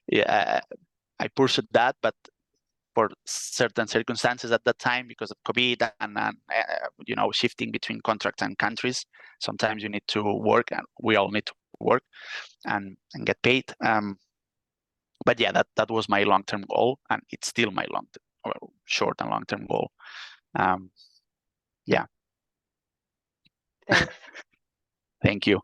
yeah, I pursued that, but for certain circumstances at that time, because of COVID and shifting between contracts and countries, sometimes you need to work, and we all need to work and get paid. But yeah, that was my long-term goal, and it's still my short and long-term goal. Yeah. Thanks. Thank you.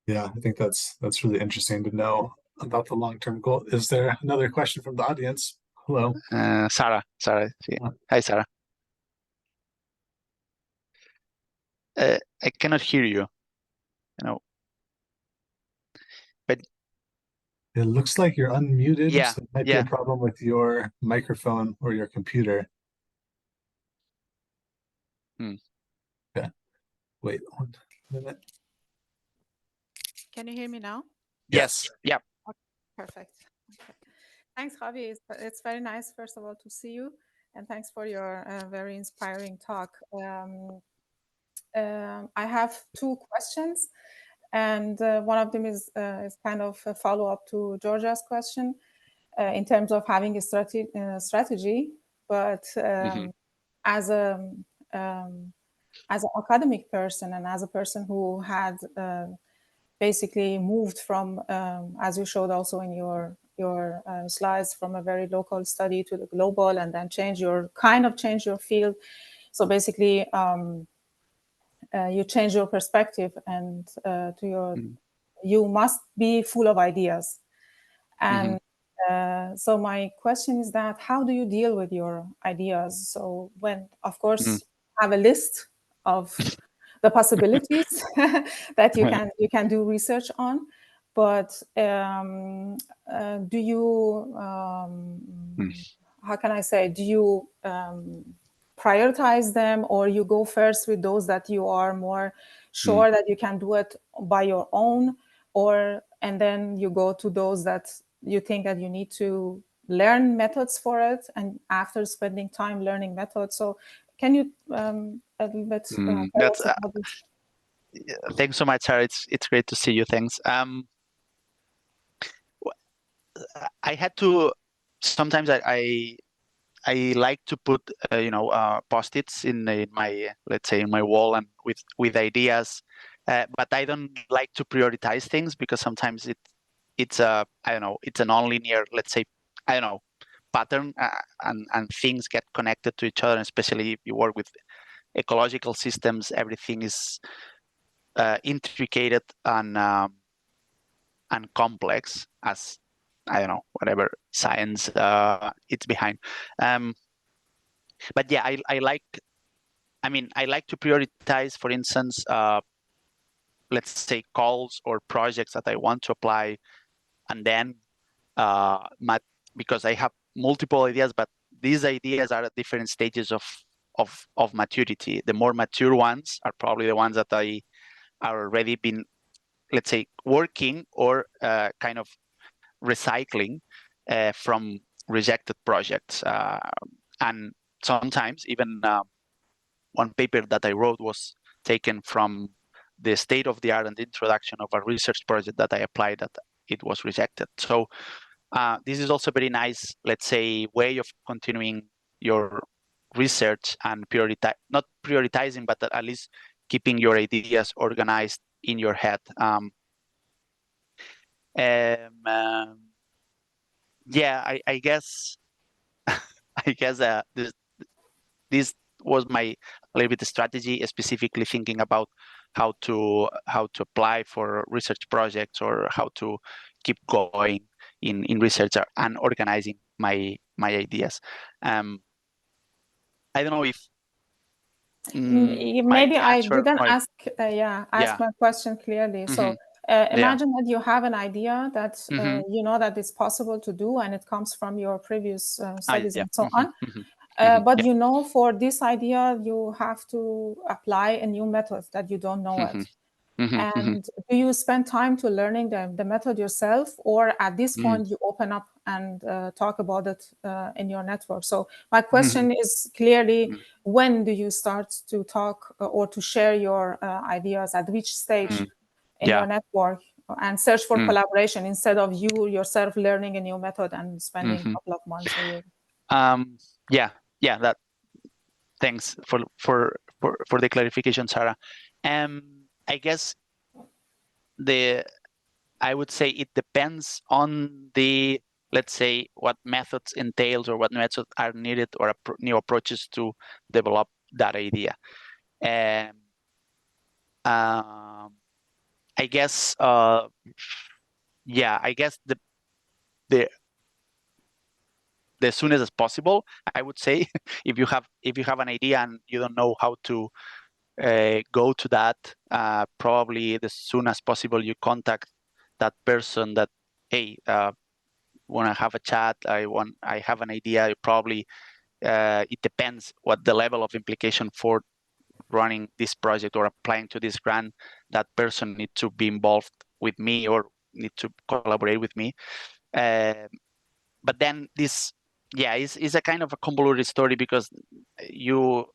Yeah, I think that's really interesting to know about the long-term goal. Is there another question from the audience? Hello. Sarah. Hi, Sarah. I cannot hear you. But it looks like you're unmuted. Yeah, So it might be a problem with your microphone or your computer. Yeah. Wait 1 minute. Can you hear me now? Yes. Yeah. Okay, perfect. Okay. Thanks, Javi. It's very nice, first of all, to see you, and thanks for your very inspiring talk. I have 2 questions, and one of them is kind of a follow-up to Georgia's question in terms of having a strategy, but as an academic person and as a person who had basically moved from, as you showed also in your your slides from a very local study to the global, and then change your field. So basically, you change your perspective, and you must be full of ideas. And so my question is that how do you deal with your ideas? So when, of course, have a list of the possibilities that you can do research on, but do you how can I say, do you prioritize them, or you go first with those that you are more sure that you can do it by your own, and then you go to those that you think that you need to learn methods for it, and after spending time learning methods? So can you a little bit tell us about this? Thanks so much, Sarah. It's great to see you. Thanks. I had to sometimes I like to put post-its in my, let's say, in my wall and with ideas, but I don't like to prioritize things, because sometimes it's a, I don't know, it's a non-linear, let's say, I don't know, pattern, and things get connected to each other, and especially if you work with ecological systems, everything is intricate and complex, as, I don't know, whatever science it's behind. But yeah, I like to prioritize, for instance, let's say calls or projects that I want to apply, and then because I have multiple ideas, but these ideas are at different stages of maturity. The more mature ones are probably the ones that I are already been, let's say, working or kind of recycling from rejected projects. And sometimes even one paper that I wrote was taken from the state of the art and the introduction of a research project that I applied that it was rejected. So this is also very nice, let's say, way of continuing your research and not prioritizing, but at least keeping your ideas organized in your head. Yeah, I guess I guess this was my little bit of strategy, specifically thinking about how to apply for research projects, or how to keep going in research and organizing my ideas. I don't know if maybe I didn't ask my question clearly. So imagine that you have an idea that you know that it's possible to do, and it comes from your previous studies and so on. But you know, for this idea, you have to apply a new method that you don't know it. And do you spend time to learning the method yourself, or at this point you open up and talk about it in your network? So my question is clearly, when do you start to talk or to share your ideas? At which stage in your network, and search for collaboration instead of you yourself learning a new method and spending a couple of months or years? That. Thanks for the clarification, Sarah. I guess I would say it depends on the, let's say, what methods entails, or what methods are needed, or new approaches to develop that idea. I guess I guess the soonest as possible, I would say. if you have an idea and you don't know how to go to that, probably the soon as possible you contact that person that, hey, want to have a chat, I have an idea. Probably it depends what the level of implication for running this project or applying to this grant. That person needs to be involved with me, or need to collaborate with me. But then this is a kind of a convoluted story, because you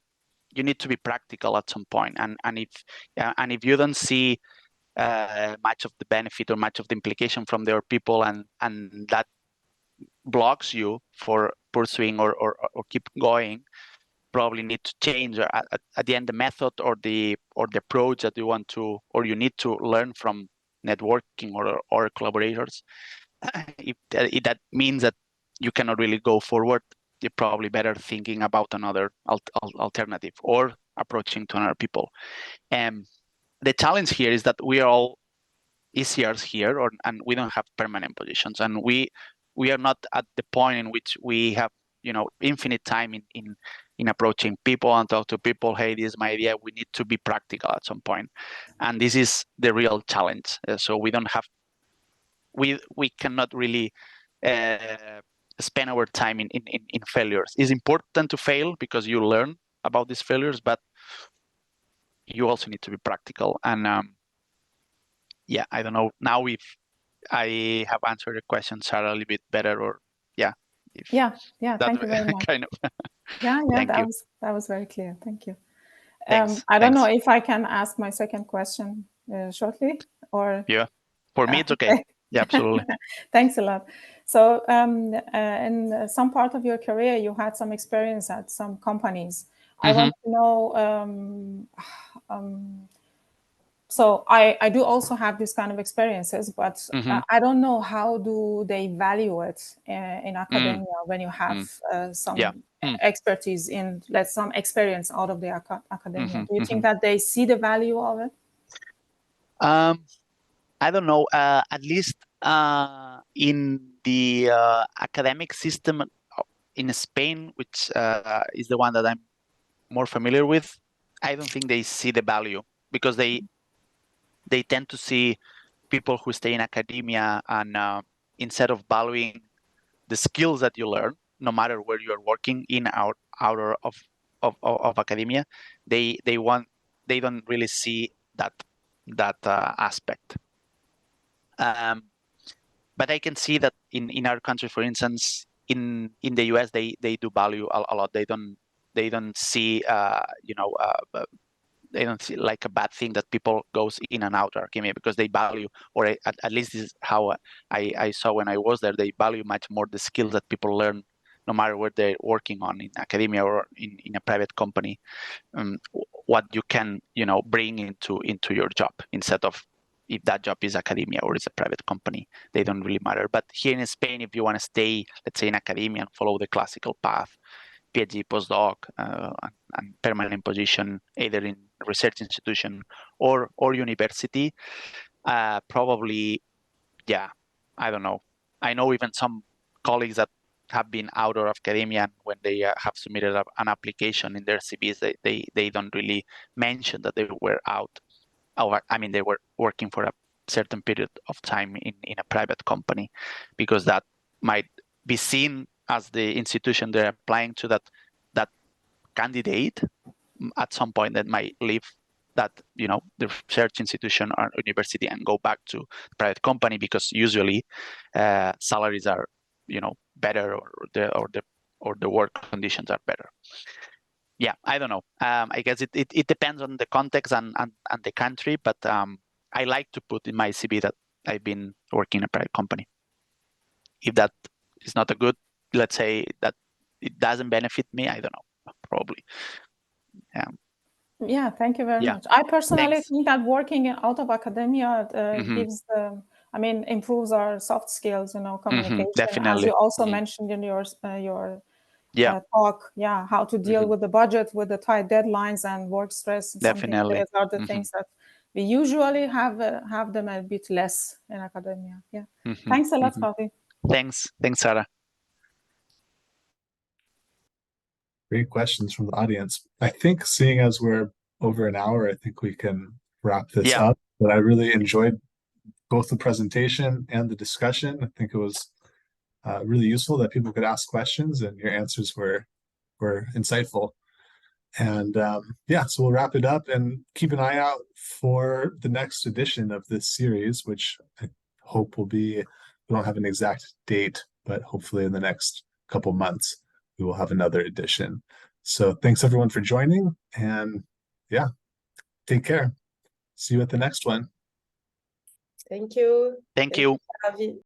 need to be practical at some point, and if you don't see much of the benefit or much of the implication from their people, and that blocks you for pursuing or keep going, probably need to change at the end the method or the approach that you want to, or you need to learn from networking or collaborators. if that means that you cannot really go forward, you're probably better thinking about another alternative or approaching to another people. The challenge here is that we are all ECRs here, and we don't have permanent positions, and we are not at the point in which we have infinite time in approaching people and talk to people. Hey, this is my idea. We need to be practical at some point, and this is the real challenge. So we don't have we cannot really spend our time in failures. It's important to fail because you learn about these failures, but you also need to be practical. And yeah, I don't know now if I have answered the question, Sarah, a little bit better, or yeah. Thank you very much. Kind of. Yeah, Thank you. That was very clear. Thank you. Thanks. I don't know if I can ask my second question shortly, or yeah, for me it's okay. Yeah, absolutely. Thanks a lot. So in some part of your career, you had some experience at some companies. I want to know, so I do also have this kind of experiences, but I don't know how do they value it in academia when you have some expertise in, some experience out of the academia. Do you think that they see the value of it? I don't know. At least in the academic system in Spain, which is the one that I'm more familiar with, I don't think they see the value, because they tend to see people who stay in academia, and instead of valuing the skills that you learn, no matter where you are working in or out of academia, they don't really see that aspect. But I can see that in our country, for instance, in the US, they do value a lot. They don't see they don't see like a bad thing that people goes in and out of academia, because they value, or at least this is how I saw when I was there, they value much more the skills that people learn, no matter where they're working on, in academia or in a private company, what you can bring into your job, instead of if that job is academia or is a private company. They don't really matter. But here in Spain, if you want to stay, let's say, in academia and follow the classical path, PhD, postdoc, and permanent position, either in research institution or university, probably, yeah, I don't know. I know even some colleagues that have been out of academia, and when they have submitted an application in their CVs, they don't really mention that they were out. They were working for a certain period of time in a private company, because that might be seen as the institution they're applying to, that candidate at some point that might leave that the research institution or university and go back to the private company, because usually salaries are better, or the work conditions are better. Yeah, I don't know. I guess it depends on the context and the country, but I like to put in my CV that I've been working in a private company. If that is not a good, let's say that it doesn't benefit me, I don't know, probably. Yeah, thank you very much. I personally think that working out of academia gives improves our soft skills, communication. Definitely. As you also mentioned in your talk, how to deal with the budget, with the tight deadlines and work stress. Definitely. Those are the things that we usually have them a bit less in academia. Yeah. Thanks a lot, Javi. Thanks, Sarah. Great questions from the audience. I think, seeing as we're over an hour, I think we can wrap this up. But I really enjoyed both the presentation and the discussion. I think it was really useful that people could ask questions, and your answers were insightful. And so we'll wrap it up, and keep an eye out for the next edition of this series, which I hope will be, we don't have an exact date, but hopefully in the next couple months we will have another edition. So thanks everyone for joining, and take care. See you at the next one. Thank you. Thank you.